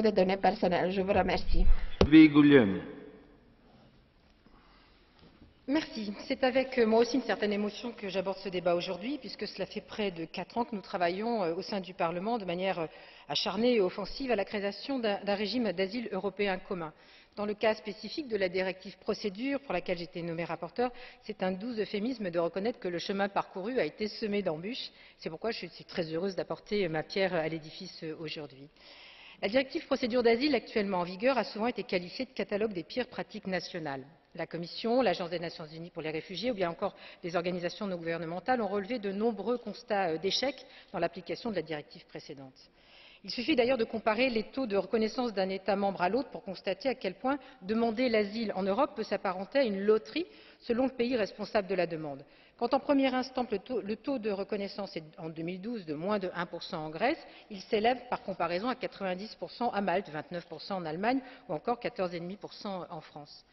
de données personnelles. Je vous remercie. Merci. C'est avec moi aussi une certaine émotion que j'aborde ce débat aujourd'hui, puisque cela fait près de 4 ans que nous travaillons au sein du Parlement de manière acharnée et offensive à la création d'un régime d'asile européen commun. Dans le cas spécifique de la directive procédure pour laquelle j'ai été nommée rapporteure, c'est un doux euphémisme de reconnaître que le chemin parcouru a été semé d'embûches. C'est pourquoi je suis très heureuse d'apporter ma pierre à l'édifice aujourd'hui. La directive procédure d'asile actuellement en vigueur a souvent été qualifiée de catalogue des pires pratiques nationales. La Commission, l'Agence des Nations Unies pour les réfugiés ou bien encore les organisations non gouvernementales ont relevé de nombreux constats d'échec dans l'application de la directive précédente. Il suffit d'ailleurs de comparer les taux de reconnaissance d'un État membre à l'autre pour constater à quel point demander l'asile en Europe peut s'apparenter à une loterie selon le pays responsable de la demande. Quand en première instance le taux de reconnaissance est en 2012 de moins de 1% en Grèce, il s'élève par comparaison à 90% à Malte, 29% en Allemagne ou encore 14,5% en France.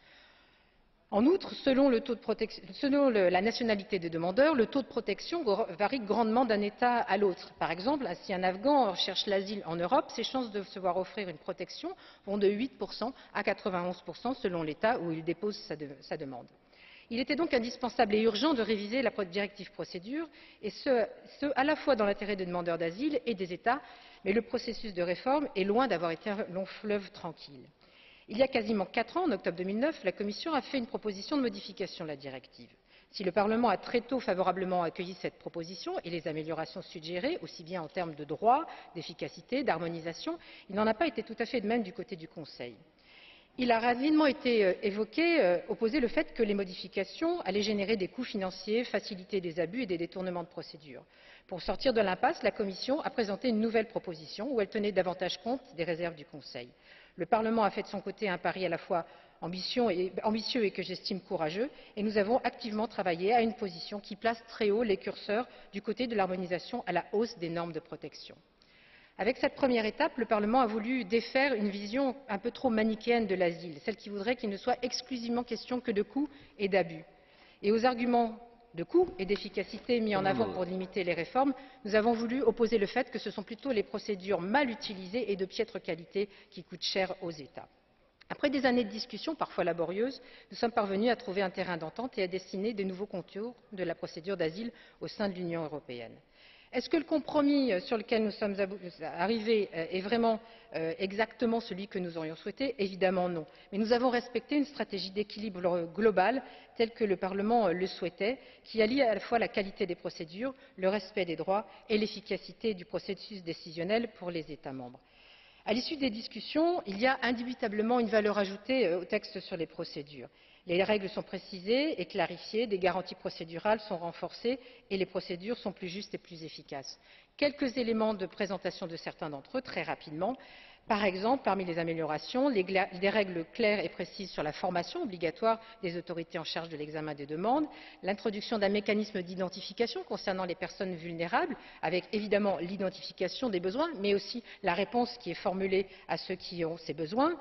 En outre, selon la nationalité des demandeurs, le taux de protection varie grandement d'un État à l'autre. Par exemple, si un Afghan recherche l'asile en Europe, ses chances de se voir offrir une protection vont de 8% à 91% selon l'État où il dépose sa demande. Il était donc indispensable et urgent de réviser la directive procédure, et ce à la fois dans l'intérêt des demandeurs d'asile et des États, mais le processus de réforme est loin d'avoir été un long fleuve tranquille. Il y a quasiment 4 ans, en octobre 2009, la Commission a fait une proposition de modification de la directive. Si le Parlement a très tôt favorablement accueilli cette proposition et les améliorations suggérées, aussi bien en termes de droit, d'efficacité, d'harmonisation, il n'en a pas été tout à fait de même du côté du Conseil. Il a rapidement été opposé le fait que les modifications allaient générer des coûts financiers, faciliter des abus et des détournements de procédure. Pour sortir de l'impasse, la Commission a présenté une nouvelle proposition où elle tenait davantage compte des réserves du Conseil. Le Parlement a fait de son côté un pari à la fois ambitieux et que j'estime courageux, et nous avons activement travaillé à une position qui place très haut les curseurs du côté de l'harmonisation à la hausse des normes de protection. Avec cette première étape, le Parlement a voulu défaire une vision un peu trop manichéenne de l'asile, celle qui voudrait qu'il ne soit exclusivement question que de coûts et d'abus. Et aux arguments de coût et d'efficacité mis en avant pour limiter les réformes, nous avons voulu opposer le fait que ce sont plutôt les procédures mal utilisées et de piètre qualité qui coûtent cher aux États. Après des années de discussions parfois laborieuses, nous sommes parvenus à trouver un terrain d'entente et à dessiner de nouveaux contours de la procédure d'asile au sein de l'Union européenne. Est-ce que le compromis sur lequel nous sommes arrivés est vraiment exactement celui que nous aurions souhaité? Évidemment non. Mais nous avons respecté une stratégie d'équilibre global telle que le Parlement le souhaitait, qui allie à la fois la qualité des procédures, le respect des droits et l'efficacité du processus décisionnel pour les États membres. À l'issue des discussions, il y a indubitablement une valeur ajoutée au texte sur les procédures. Les règles sont précisées et clarifiées, des garanties procédurales sont renforcées et les procédures sont plus justes et plus efficaces. Quelques éléments de présentation de certains d'entre eux, très rapidement. Par exemple, parmi les améliorations, des règles claires et précises sur la formation obligatoire des autorités en charge de l'examen des demandes, l'introduction d'un mécanisme d'identification concernant les personnes vulnérables, avec évidemment l'identification des besoins, mais aussi la réponse qui est formulée à ceux qui ont ces besoins,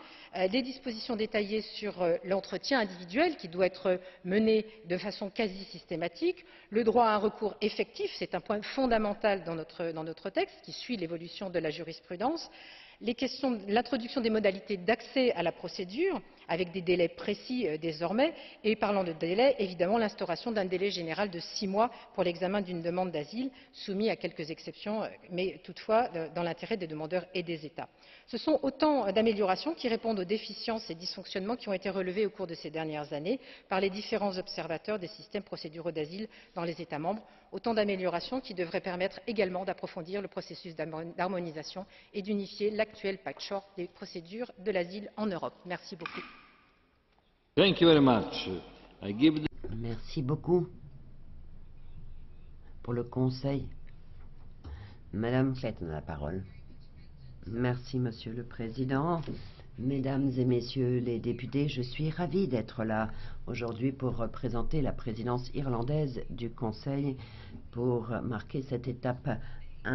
des dispositions détaillées sur l'entretien individuel qui doit être mené de façon quasi systématique, le droit à un recours effectif, c'est un point fondamental dans notre texte qui suit l'évolution de la jurisprudence, l'introduction des modalités d'accès à la procédure avec des délais précis désormais et parlant de délai, évidemment l'instauration d'un délai général de 6 mois pour l'examen d'une demande d'asile, soumis à quelques exceptions, mais toutefois dans l'intérêt des demandeurs et des États. Ce sont autant d'améliorations qui répondent aux déficiences et dysfonctionnements qui ont été relevés au cours de ces dernières années par les différents observateurs des systèmes procéduraux d'asile dans les États membres, autant d'améliorations qui devraient permettre également d'approfondir le processus d'harmonisation et d'unifier l'actuel patchwork des procédures de l'asile en Europe. Merci beaucoup. Merci beaucoup. Pour le Conseil, Madame Clayton a la parole. Merci, Monsieur le Président. Mesdames et Messieurs les députés, je suis ravie d'être là aujourd'hui pour représenter la présidence irlandaise du Conseil pour marquer cette étape